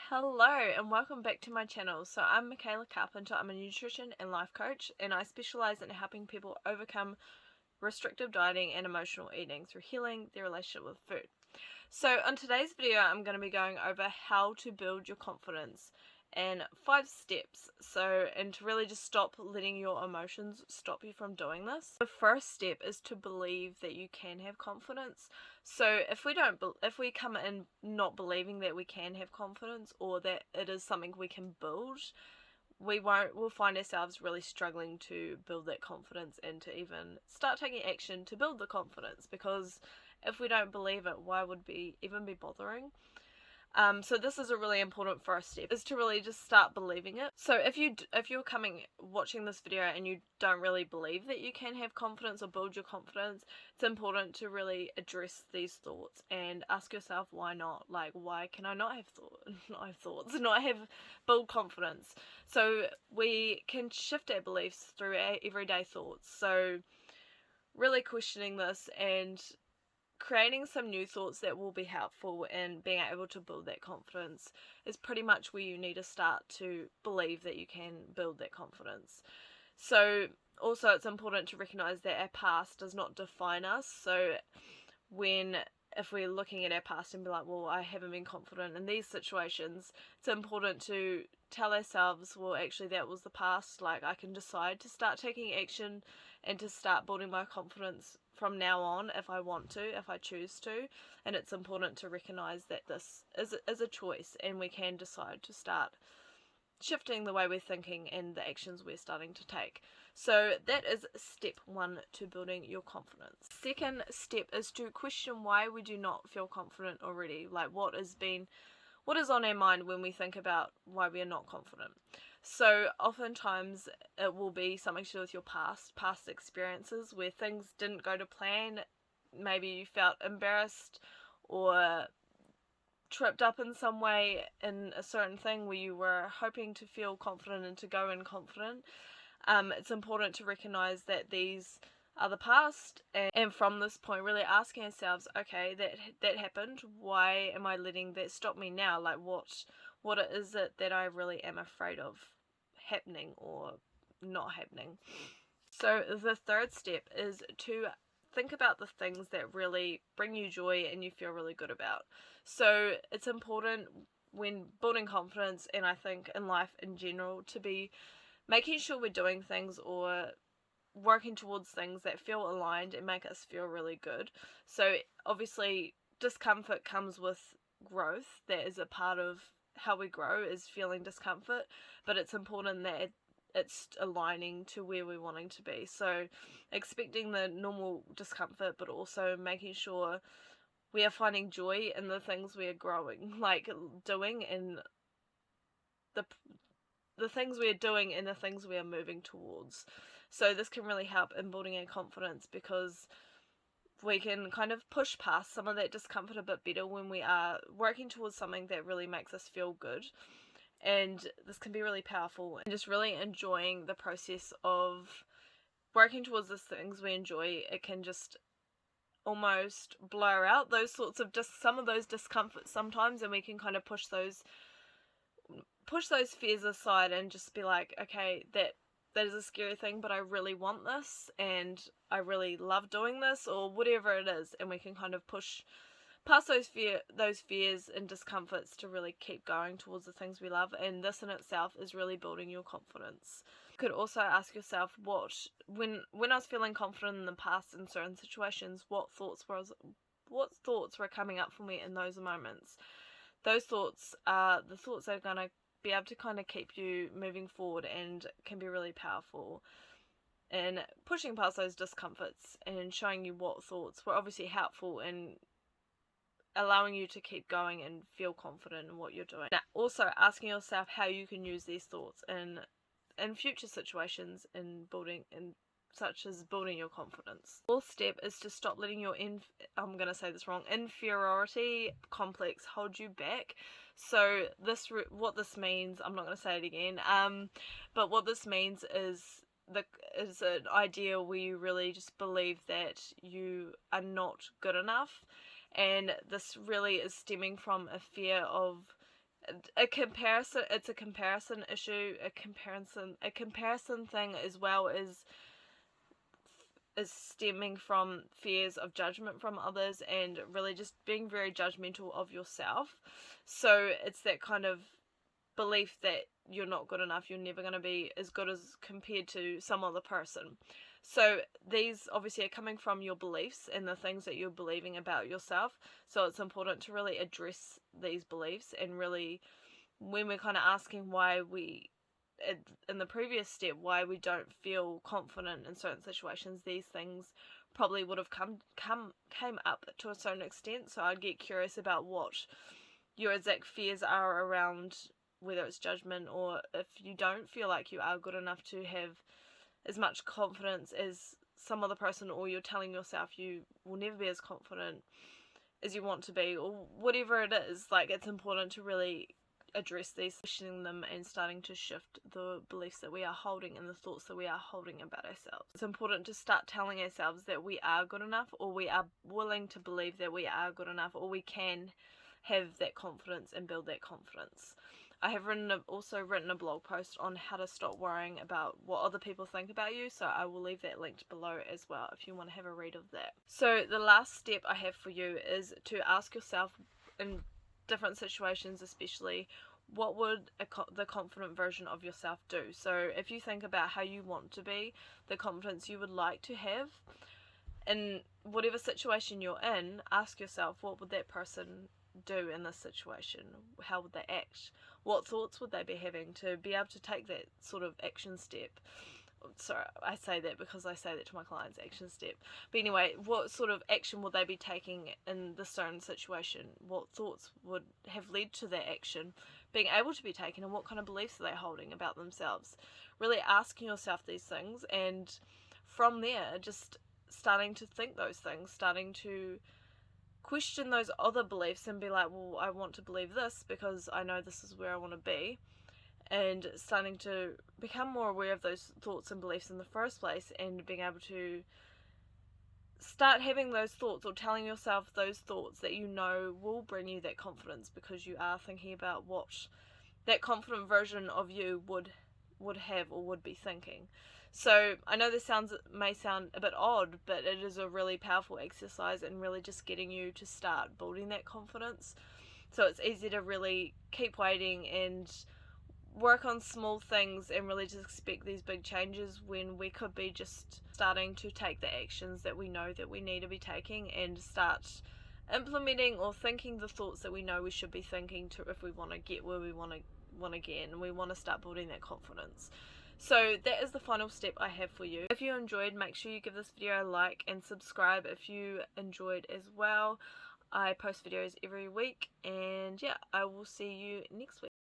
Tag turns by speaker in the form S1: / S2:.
S1: Hello and welcome back to my channel. So I'm Michaela Carpenter. I'm a nutrition and life coach, and I specialize in helping people overcome restrictive dieting and emotional eating through healing their relationship with food. So on today's video, I'm going to be going over how to build your confidence and 5 steps. And to really just stop letting your emotions stop you from doing this. The first step is to believe that you can have confidence. So if we come in not believing that we can have confidence or that it is something we can build, we'll find ourselves really struggling to build that confidence and to even start taking action to build the confidence, because if we don't believe it, why would we even be bothering? So this is a really important first step, is to really just start believing it. So if you're watching this video and you don't really believe that you can have confidence or build your confidence, it's important to really address these thoughts and ask yourself, why not? Like, why can I not have build confidence? So we can shift our beliefs through our everyday thoughts. So really questioning this and creating some new thoughts that will be helpful in being able to build that confidence is pretty much where you need to start to believe that you can build that confidence. So also it's important to recognize that our past does not define us. So if we're looking at our past and be like, well, I haven't been confident in these situations, it's important to tell ourselves, well, actually that was the past. Like, I can decide to start taking action and to start building my confidence from now on if I want to, if I choose to. And it's important to recognize that this is a choice, and we can decide to start shifting the way we're thinking and the actions we're starting to take. So that is step 1 to building your confidence. Second step is to question why we do not feel confident already. Like, what is on our mind when we think about why we are not confident. So oftentimes it will be something to do with your past experiences where things didn't go to plan. Maybe you felt embarrassed or tripped up in some way in a certain thing where you were hoping to feel confident and to go in confident. It's important to recognize that these are the past, and from this point really asking ourselves, okay, that happened, why am I letting that stop me now? Like, what is it that I really am afraid of happening or not happening? So the third step is to think about the things that really bring you joy and you feel really good about. So it's important when building confidence, and I think in life in general, to be making sure we're doing things or working towards things that feel aligned and make us feel really good. So obviously discomfort comes with growth. That is a part of how we grow, is feeling discomfort, but it's important that it's aligning to where we're wanting to be. So expecting the normal discomfort, but also making sure we are finding joy in the things we are growing, like doing, and the things we are doing and the things we are moving towards. So this can really help in building our confidence, because we can kind of push past some of that discomfort a bit better when we are working towards something that really makes us feel good. And this can be really powerful, and just really enjoying the process of working towards the things we enjoy. It can just almost blur out those sorts of some of those discomforts sometimes, and we can kind of push those fears aside and just be like, okay, that is a scary thing, but I really want this and I really love doing this, or whatever it is, and we can kind of push past those fears and discomforts to really keep going towards the things we love. And this in itself is really building your confidence. You could also ask yourself, when I was feeling confident in the past in certain situations, what thoughts were coming up for me in those moments. Those thoughts are the thoughts that are going to be able to kind of keep you moving forward and can be really powerful in pushing past those discomforts and showing you what thoughts were obviously helpful in allowing you to keep going and feel confident in what you're doing. Now, also asking yourself how you can use these thoughts in future situations such as building your confidence. Fourth step is to stop letting your inferiority complex hold you back. So what this means, I'm not going to say it again, but what this means is an idea where you really just believe that you are not good enough, and this really is stemming from a fear of it's a comparison issue, a comparison thing, as well as is stemming from fears of judgment from others and really just being very judgmental of yourself. So it's that kind of belief that you're not good enough, you're never going to be as good as compared to some other person. So these obviously are coming from your beliefs and the things that you're believing about yourself. So it's important to really address these beliefs, and really, when we're kind of asking why we, in the previous step, why we don't feel confident in certain situations, these things probably would have came up to a certain extent. So I'd get curious about what your exact fears are around whether it's judgment, or if you don't feel like you are good enough to have as much confidence as some other person, or you're telling yourself you will never be as confident as you want to be, or whatever it is. Like, it's important to really address these, questioning them, and starting to shift the beliefs that we are holding and the thoughts that we are holding about ourselves. It's important to start telling ourselves that we are good enough, or we are willing to believe that we are good enough, or we can have that confidence and build that confidence. I have also written a blog post on how to stop worrying about what other people think about you, so I will leave that linked below as well if you want to have a read of that. So the last step I have for you is to ask yourself, in different situations especially, what would the confident version of yourself do? So if you think about how you want to be, the confidence you would like to have, in whatever situation you're in, ask yourself, what would that person do in this situation? How would they act? What thoughts would they be having to be able to take that sort of action step? Sorry, I say that because I say that to my clients, action step. But anyway, what sort of action would they be taking in the certain situation? What thoughts would have led to that action being able to be taken, and what kind of beliefs are they holding about themselves? Really asking yourself these things, and from there, just starting to think those things, starting to question those other beliefs and be like, well, I want to believe this because I know this is where I want to be, and starting to become more aware of those thoughts and beliefs in the first place, and being able to start having those thoughts, or telling yourself those thoughts that you know will bring you that confidence, because you are thinking about what that confident version of you would have or would be thinking. So I know this may sound a bit odd, but it is a really powerful exercise, and really just getting you to start building that confidence. So it's easy to really keep waiting and work on small things and really just expect these big changes, when we could be just starting to take the actions that we know that we need to be taking, and start implementing or thinking the thoughts that we know we should be thinking, to if we want to get where we want to get, and we want to start building that confidence. So that is the final step I have for you. If you enjoyed, make sure you give this video a like, and subscribe if you enjoyed as well. I post videos every week, and yeah, I will see you next week.